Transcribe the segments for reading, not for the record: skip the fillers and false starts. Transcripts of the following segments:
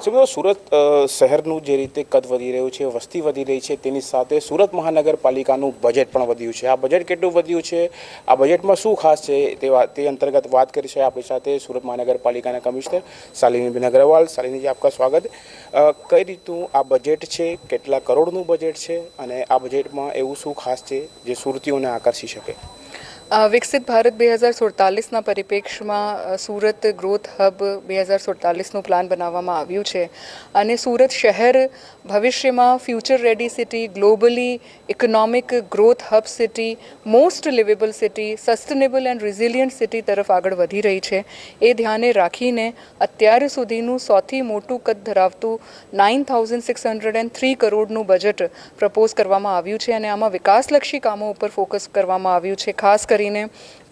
સમજો સુરત શહેરનું જે રીતે કદ વધી રહ્યું છે, વસ્તી વધી રહી છે, તેની સાથે સુરત મહાનગરપાલિકાનું બજેટ પણ વધ્યું છે. આ બજેટ કેટલું વધ્યું છે, આ બજેટમાં શું ખાસ છે, તે અંતર્ગત વાત કરી છે આપણી સાથે સુરત મહાનગરપાલિકાના કમિશનર શાલિનીબેન અગ્રવાલ. શાલિનીજી, આપકા સ્વાગત. કઈ રીતનું આ બજેટ છે, કેટલા કરોડનું બજેટ છે અને આ બજેટમાં એવું શું ખાસ છે જે સુરતીઓને આકર્ષી શકે? વિકસિત ભારત 2047ના પરિપ્રેક્ષમાં સુરત ગ્રોથ હબ 2047નું પ્લાન બનાવવામાં આવ્યું છે અને સુરત શહેર ભવિષ્યમાં future ready city, globally economic growth hub city, most liveable city, sustainable and resilient city તરફ આગળ વધી રહી છે. એ ધ્યાને રાખીને અત્યાર સુધીનું સૌથી મોટું કદ ધરાવતું 9,603 કરોડનું બજેટ પ્રપોઝ કરવામાં આવ્યું છે અને આમાં વિકાસલક્ષી કામો ઉપર ફોકસ કરવામાં આવ્યું છે. ખાસ કરીને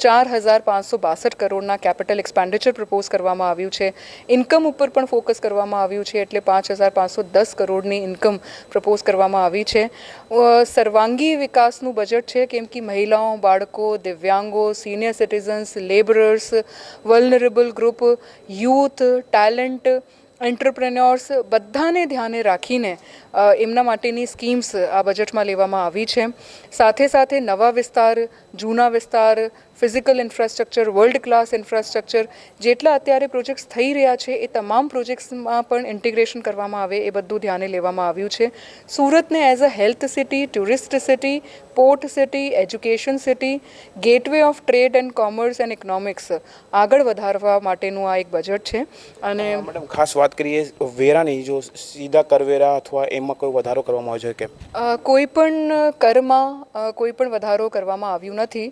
4,562 કરોડના કેપિટલ એક્સપેન્ડિચર પ્રપોઝ કરવામાં આવ્યું છે. ઇન્કમ ઉપર પણ ફોકસ કરવામાં આવ્યું છે, એટલે 5,510 કરોડની ઇન્કમ પ્રપોઝ કરવામાં આવી છે. સર્વાંગી વિકાસનું બજેટ છે, કેમ કે મહિલાઓ, બાળકો, દિવ્યાંગો, senior citizens, labourers, vulnerable group, youth, talent, એન્ટરપ્રેન્યોર્સ બધાને ધ્યાને રાખીને એમના માટેની સ્કીમ્સ આ બજેટમાં લેવામાં આવી છે. સાથે સાથે નવા વિસ્તાર, જૂના વિસ્તાર, physical infrastructure, world class infrastructure જેટલા અત્યારે પ્રોજેક્ટ્સ થઈ રહ્યા છે એ તમામ પ્રોજેક્ટ્સમાં પણ ઇન્ટિગ્રેશન કરવામાં આવે એ બધું ધ્યાને લેવામાં આવ્યું છે. સુરતને as a health city, tourist city, port city, education city, gateway of trade and commerce and economics આગળ વધારવા માટેનું આ એક બજેટ છે. અને મેડમ, ખાસ વાત કરીએ વેરાની, જો સીધા કરવેરા અથવા એમાં કોઈ વધારો કરવામાં આવે છે કે કોઈ પણ કરમાં કોઈ પણ વધારો કરવામાં આવ્યું નથી.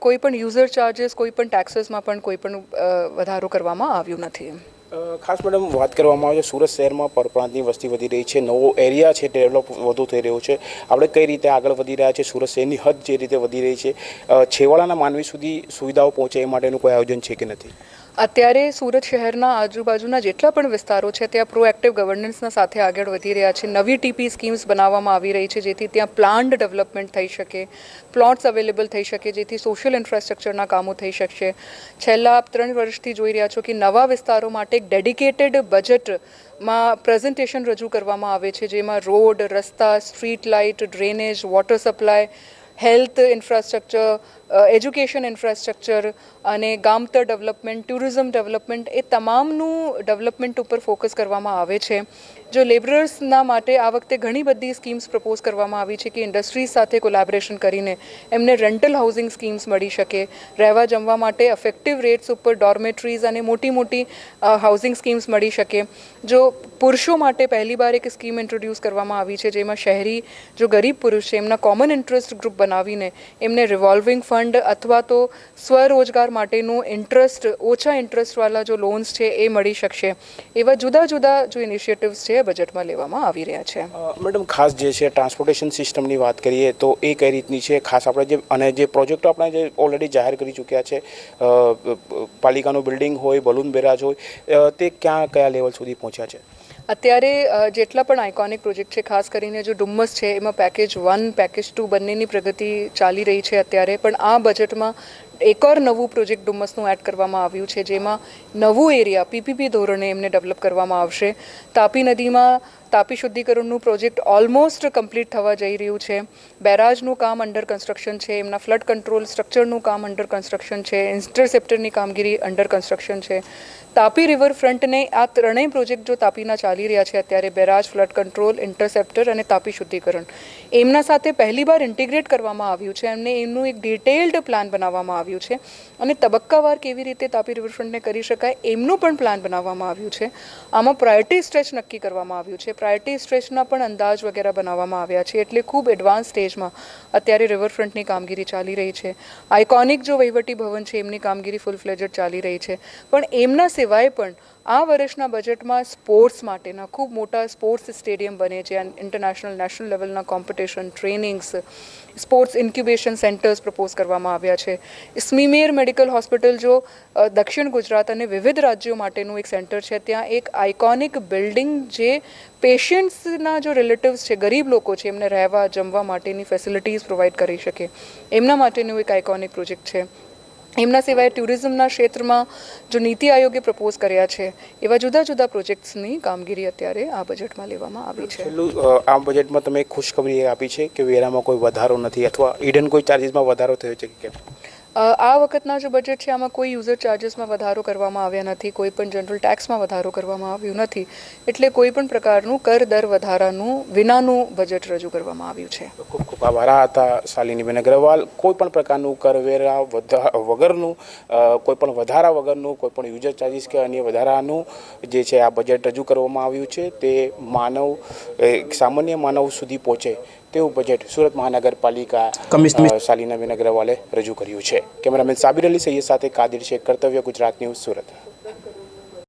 કોઈ પણ યુઝર ચાર્જીસ, કોઈ પણ ટેક્સીસમાં પણ કોઈ પણ વધારો કરવામાં આવ્યું નથી. ખાસ મેડમ વાત કરવામાં આવે છે સુરત શહેરમાં પરપ્રાંતની વસ્તી વધી રહી છે, નવો એરિયા છે ડેવલપ વધુ થઈ રહ્યો છે. આપણે કઈ રીતે આગળ વધી રહ્યા છે, સુરત શહેરની હદ જે રીતે વધી રહી છે, છેવાડાના માનવી સુધી સુવિધાઓ પહોંચે એ માટેનું કોઈ આયોજન છે કે નથી? અત્યારે સુરત શહેરના આજુબાજુના જેટલા પણ વિસ્તારો છે ત્યાં પ્રોએક્ટિવ ગવર્નન્સના સાથે આગળ વધી રહ્યા છે. નવી ટીપી સ્કીમ્સ બનાવવામાં આવી રહી છે જેથી ત્યાં પ્લાન્ડ ડેવલપમેન્ટ થઈ શકે, પ્લોટ્સ અવેલેબલ થઈ શકે, જેથી સોશિયલ ઇન્ફ્રાસ્ટ્રક્ચરના કામો થઈ શકશે. છેલ્લા 3 વર્ષથી જોઈ રહ્યા છો કે નવા વિસ્તારો માટે એક ડેડિકેટેડ બજેટમાં પ્રેઝન્ટેશન રજૂ કરવામાં આવે છે, જેમાં રોડ, રસ્તા, street light, drainage, water supply, health infrastructure, education infrastructure અને ગામતળ ડેવલપમેન્ટ, ટુરિઝમ ડેવલપમેન્ટ એ તમામનું ડેવલપમેન્ટ ઉપર ફોકસ કરવામાં આવે છે. જો લેબરર્સના માટે આ વખતે ઘણી બધી સ્કીમ્સ પ્રપોઝ કરવામાં આવી છે કે ઇન્ડસ્ટ્રીઝ સાથે કોલેબોરેશન કરીને એમને રેન્ટલ હાઉસિંગ સ્કીમ્સ મળી શકે, રહેવા જમવા માટે અફેક્ટિવ રેટ્સ ઉપર ડોર્મેટરીઝ અને મોટી મોટી હાઉસિંગ સ્કીમ્સ મળી શકે. જો પુરુષો માટે પહેલીવાર એક સ્કીમ ઇન્ટ્રોડ્યુસ કરવામાં આવી છે, જેમાં શહેરી જો ગરીબ પુરુષ છે એમના કોમન ઇન્ટરેસ્ટ ગ્રુપ બનાવીને એમને રિવોલ્વિંગ ફંડ અથવા તો સ્વરોજગાર માટેનું ઓછા ઇન્ટરેસ્ટવાળા જો લોન્સ છે એ મળી શકશે. એવા જુદા જુદા જો ઇનિશિયેટિવ્સ છે બજેટમાં લેવામાં આવી રહ્યા છે. મેડમ, ખાસ જે છે ટ્રાન્સપોર્ટેશન સિસ્ટમની વાત કરીએ તો એ કઈ રીતની છે? ખાસ આપણે જે પ્રોજેક્ટો આપણે જે ઓલરેડી જાહેર કરી ચૂક્યા છે, પાલિકાનું બિલ્ડિંગ હોય, બલૂન બેરાજ હોય, તે કયા લેવલ સુધી પહોંચ્યા છે? અત્યારે જેટલા પણ આઇકોનિક પ્રોજેક્ટ છે, ખાસ કરીને જો ડુમ્મસ છે એમાં પેકેજ 1, પેકેજ 2 બંનેની પ્રગતિ ચાલી રહી છે અત્યારે. પણ આ બજેટમાં એક ઓર નવું પ્રોજેક્ટ ડુમ્મસનું એડ કરવામાં આવ્યું છે, જેમાં નવું એરિયા પીપીપી ધોરણે એમને ડેવલપ કરવામાં આવશે. તાપી નદીમાં તાપી શુદ્ધિકરણનું પ્રોજેક્ટ ઓલમોસ્ટ કમ્પ્લીટ થવા જઈ રહ્યું છે. બેરાજનું કામ અંડર કન્સ્ટ્રક્શન છે, એમના ફ્લડ કંટ્રોલ સ્ટ્રક્ચરનું કામ અંડર કન્સ્ટ્રક્શન છે, ઇન્ટરસેપ્ટરની કામગીરી અંડર કન્સ્ટ્રક્શન છે. તાપી રિવરફ્રન્ટને આ ત્રણેય પ્રોજેક્ટ જો તાપીના ચાલી રહ્યા છે અત્યારે, બેરાજ, ફ્લડ કંટ્રોલ, ઇન્ટરસેપ્ટર અને તાપી શુદ્ધિકરણ, એમના સાથે પહેલીવાર ઇન્ટિગ્રેટ કરવામાં આવ્યું છે અને એમનું એક ડિટેલ્ડ પ્લાન બનાવવામાં આવ્યું છે અને તબક્કાવાર કેવી રીતે તાપી રિવરફ્રન્ટને કરી શકાય એમનું પણ પ્લાન બનાવવામાં આવ્યું છે. આમાં પ્રાયોરિટી સ્ટ્રેચ નક્કી કરવામાં આવ્યું છે, પ્રાયોરિટી સ્ટ્રેચના પણ અંદાજ વગેરે બનાવવામાં આવ્યા છે, એટલે ખૂબ એડવાન્સ સ્ટેજમાં અત્યારે રિવરફ્રન્ટની કામગીરી ચાલી રહી છે. આઇકોનિક જો વહીવટી ભવન છે એમની કામગીરી ફૂલ ફ્લેજડ ચાલી રહી છે. પણ એમના સિવાય પણ આ વર્ષના બજેટમાં સ્પોર્ટ્સ માટેના ખૂબ મોટા સ્પોર્ટ્સ સ્ટેડિયમ બને છે, ઇન્ટરનેશનલ નેશનલ લેવલના competition, trainings, sports incubation centres propose કરવામાં આવ્યા છે. સ્મીમેર મેડિકલ હોસ્પિટલ જો દક્ષિણ ગુજરાત અને વિવિધ રાજ્યો માટેનું એક સેન્ટર છે, ત્યાં એક આઇકોનિક બિલ્ડિંગ જે પેશન્ટ્સના જો રિલેટિવ્સ છે, ગરીબ લોકો છે, એમને રહેવા જમવા માટેની ફેસિલિટીઝ પ્રોવાઈડ કરી શકે, એમના માટેનું એક આઇકોનિક પ્રોજેક્ટ છે. એમના સિવાય ટુરિઝમના ક્ષેત્રમાં જો નીતિ આયોગે પ્રપોઝ કર્યા છે એવા જુદા જુદા પ્રોજેક્ટ્સની કામગીરી અત્યારે આ બજેટમાં લેવામાં આવી છે. છેલ્લું આ બજેટમાં તમે ખુશખબરી એ આપી છે કે વેરામાં કોઈ વધારો નથી અથવા ઈડન કોઈ ચાર્જિસમાં વધારો થયો છે કે કેમ? આ વખતના જે બજેટ છે આમાં કોઈ યુઝર ચાર્જિસમાં વધારો કરવામાં આવ્યા નથી, કોઈ પણ જનરલ ટેક્સમાં વધારો કરવામાં આવ્યું નથી, એટલે કોઈ પણ પ્રકારનું કર દર વધારાનું વિનાનું બજેટ રજૂ કરવામાં આવ્યું છે. ખૂબ ખૂબ આભાર. આ હતા શાલિનીબેન અગ્રવાલ. કોઈ પણ પ્રકારનું કરવેરા વગરનું, કોઈ પણ વધારા વગરનું, કોઈ પણ યુઝર ચાર્જિસ કે અન્ય વધારાનું જે છે આ બજેટ રજૂ કરવામાં આવ્યું છે તે સામાન્ય માનવ સુધી પહોંચે તેવું બજેટ સુરત મહાનગરપાલિકા શાલિનીબેન અગ્રવાલે રજૂ કર્યું છે. કેમેરામેન સાબિર અલી સૈયદ સાથે કાદિર શેખ, કર્તવ્ય ગુજરાત ન્યૂઝ, સુરત.